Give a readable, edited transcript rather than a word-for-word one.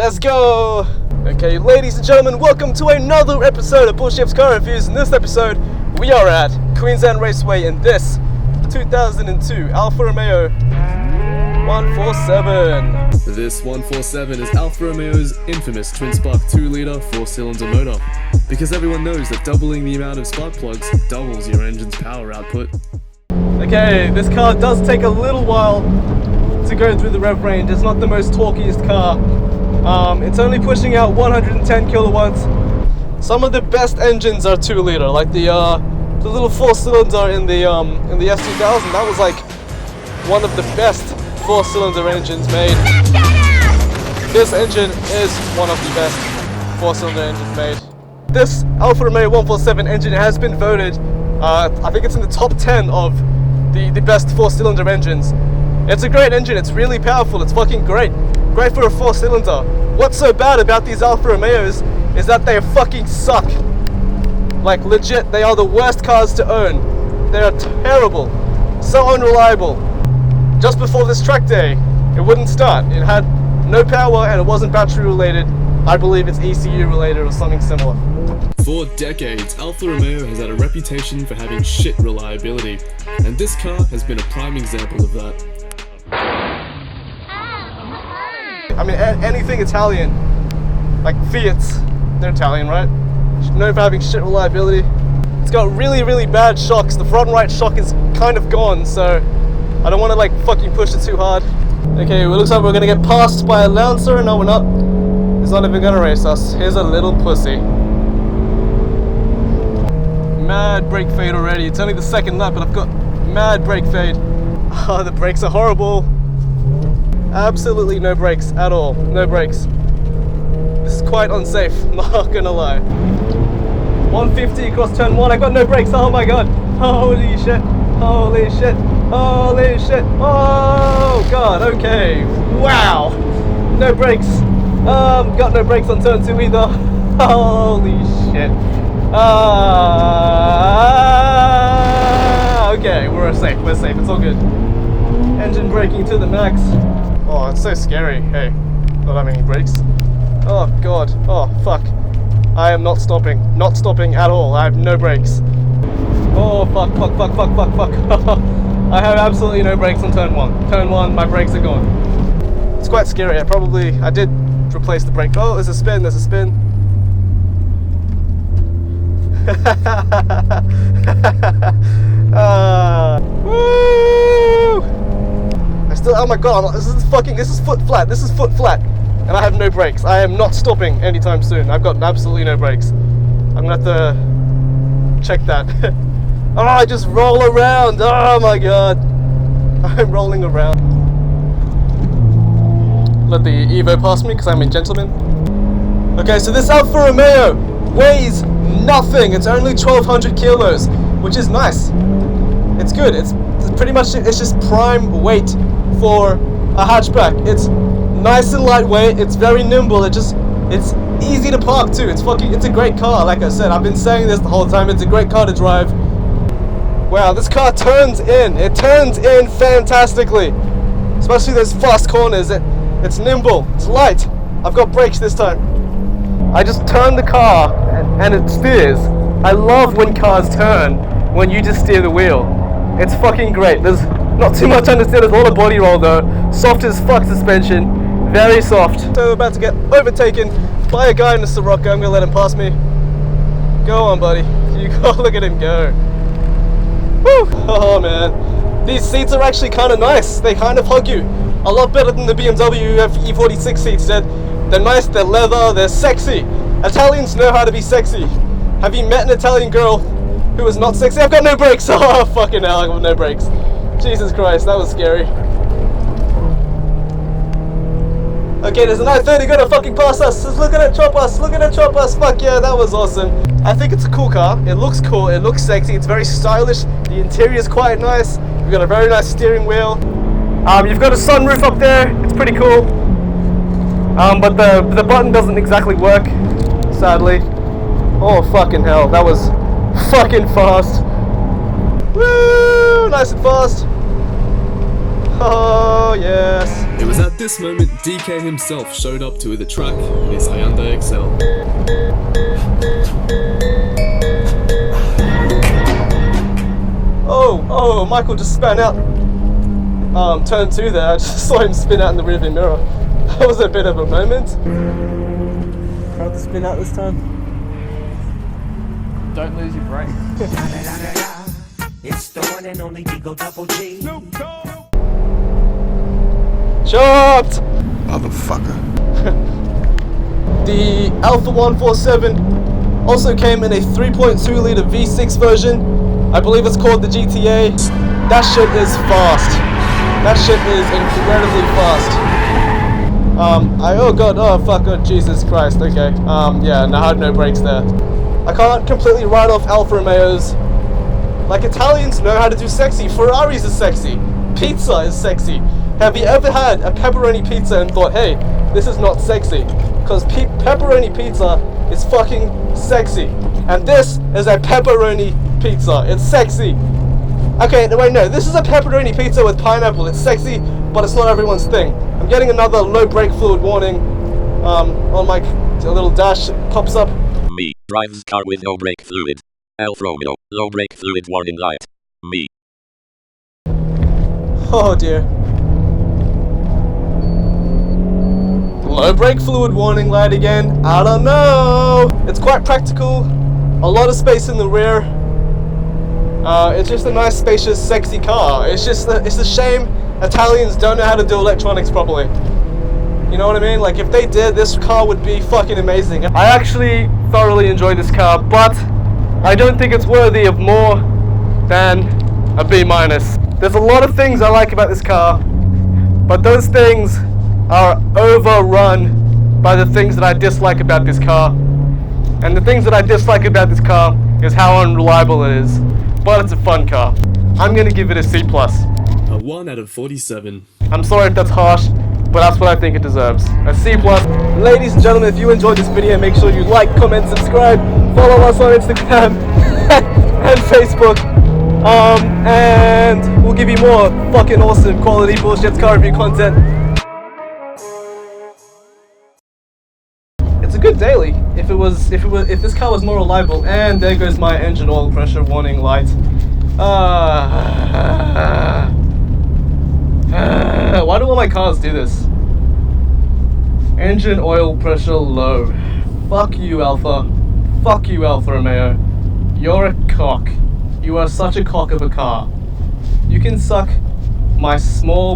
Let's go! Okay, ladies and gentlemen, welcome to another episode of Bullshit's Car Reviews. In this episode, we are at Queensland Raceway in this 2002 Alfa Romeo 147. This 147 is Alfa Romeo's infamous twin-spark 2-litre 4-cylinder motor, because everyone knows that doubling the amount of spark plugs doubles your engine's power output. Okay, this car does take a little while to go through the rev range. It's not the most torquiest car. It's only pushing out 110 kilowatts. Some of the best engines are 2-litre, like the little 4-cylinder in the S2000. That was like one of the best 4-cylinder engines made. This engine is one of the best 4-cylinder engines made. This Alfa Romeo 147 engine has been voted, I think it's in the top 10 of the best 4-cylinder engines. It's a great engine, it's really powerful, it's fucking great. Great for a 4-cylinder. What's so bad about these Alfa Romeos is that they fucking suck. Like legit, they are the worst cars to own. They are terrible. So unreliable. Just before this track day, it wouldn't start. It had no power and it wasn't battery related. I believe it's ECU related or something similar. For decades, Alfa Romeo has had a reputation for having shit reliability, and this car has been a prime example of that. I mean, anything Italian, like Fiats, they're Italian, right? Known for having shit reliability. It's got really, really bad shocks. The front right shock is kind of gone, so I don't want to like fucking push it too hard. Okay, well, looks like we're gonna get passed by a Lancer. No, we're not. He's not even gonna race us. Here's a little pussy. Mad brake fade already. It's only the second lap, but I've got mad brake fade. Oh, the brakes are horrible. Absolutely no brakes at all. No brakes. This is quite unsafe, not gonna lie. 150 across turn 1. I got no brakes. Oh my god. Holy shit. Holy shit. Holy shit. Oh god. Okay. Wow. No brakes. Got no brakes on turn 2 either. Holy shit. Okay, we're safe. We're safe. It's all good. Engine braking to the max. Oh, it's so scary. Hey, not having any brakes. Oh god. Oh fuck. I am not stopping. Not stopping at all. I have no brakes. Oh fuck. I have absolutely no brakes on turn 1. Turn 1, my brakes are gone. It's quite scary. I did replace the brake. Oh, there's a spin. There's a spin. Woo! Oh my god, this is foot flat, and I have no brakes. I am not stopping anytime soon. I've got absolutely no brakes. I'm gonna have to check that. Oh, I just roll around. Oh my god, I'm rolling around. Let the Evo pass me because I'm a gentleman. Okay, so this Alfa Romeo weighs nothing. It's only 1,200 kilos, which is nice. It's good. It's pretty much, it's just prime weight for a hatchback. It's nice and lightweight. It's very nimble. It's easy to park too. It's a great car. Like I said, I've been saying this the whole time. It's a great car to drive. Wow, this car turns in. It turns in fantastically, especially those fast corners. It's nimble. It's light. I've got brakes this time. I just turn the car and it steers. I love when cars turn when you just steer the wheel. It's fucking great. There's not too much to understand. There's a lot of body roll though. Soft as fuck suspension. Very soft. So we're about to get overtaken by a guy in the Sirocco. I'm gonna let him pass me. Go on, buddy. You go. Look at him go. Woo! Oh man. These seats are actually kind of nice. They kind of hug you. A lot better than the BMW E46 seats. They're nice, they're leather, they're sexy. Italians know how to be sexy. Have you met an Italian girl who is not sexy? I've got no brakes. Oh, fucking hell, I got no brakes. Jesus Christ, that was scary. Okay, there's an I-30 gonna fucking pass us. Just look at it, chop us. Look at it, chop us. Fuck yeah, that was awesome. I think it's a cool car. It looks cool, it looks sexy, it's very stylish. The interior is quite nice. We've got a very nice steering wheel. You've got a sunroof up there. It's pretty cool. But the button doesn't exactly work, sadly. Oh fucking hell, that was fucking fast. Woo! Nice and fast. Oh yes. It was at this moment DK himself showed up to the track in his Hyundai Excel. Oh, Michael just span out. Turn 2 there, I just saw him spin out in the rearview mirror. That was a bit of a moment. Proud to spin out this time. Don't lose your brakes. It's the one and only Digo Double G. Chopped! Motherfucker. The Alfa 147 also came in a 3.2 litre V6 version. I believe it's called the GTA. That shit is fast. That shit is incredibly fast. Oh Jesus Christ, okay. Yeah, no, I had no brakes there. I can't completely write off Alfa Romeos. Like, Italians know how to do sexy, Ferraris are sexy, pizza is sexy. Have you ever had a pepperoni pizza and thought, hey, this is not sexy? Because pepperoni pizza is fucking sexy. And this is a pepperoni pizza, it's sexy. Okay, no, wait, no, this is a pepperoni pizza with pineapple, it's sexy, but it's not everyone's thing. I'm getting another low brake fluid warning on my little dash, it pops up. Me, drives car with no brake fluid. Alfa Romeo, low brake fluid warning light. Me. Oh dear. Low brake fluid warning light again, I don't know. It's quite practical, a lot of space in the rear. It's just a nice, spacious, sexy car. It's a shame Italians don't know how to do electronics properly. You know what I mean? Like, if they did, this car would be fucking amazing. I actually thoroughly enjoy this car, but I don't think it's worthy of more than a B-. There's a lot of things I like about this car, but those things are overrun by the things that I dislike about this car. And the things that I dislike about this car is how unreliable it is. But it's a fun car. I'm gonna give it a C+. A 1 out of 47. I'm sorry if that's harsh, but that's what I think it deserves. A C+. Ladies and gentlemen, if you enjoyed this video, make sure you like, comment, subscribe, follow us on Instagram and Facebook. And we'll give you more fucking awesome quality bullshit car review content. It's a good daily. If this car was more reliable. And there goes my engine oil pressure warning light. Why do all my cars do this? Engine oil pressure low. Fuck you, Alfa. Fuck you, Alfa Romeo. You're a cock. You are such a cock of a car. You can suck my small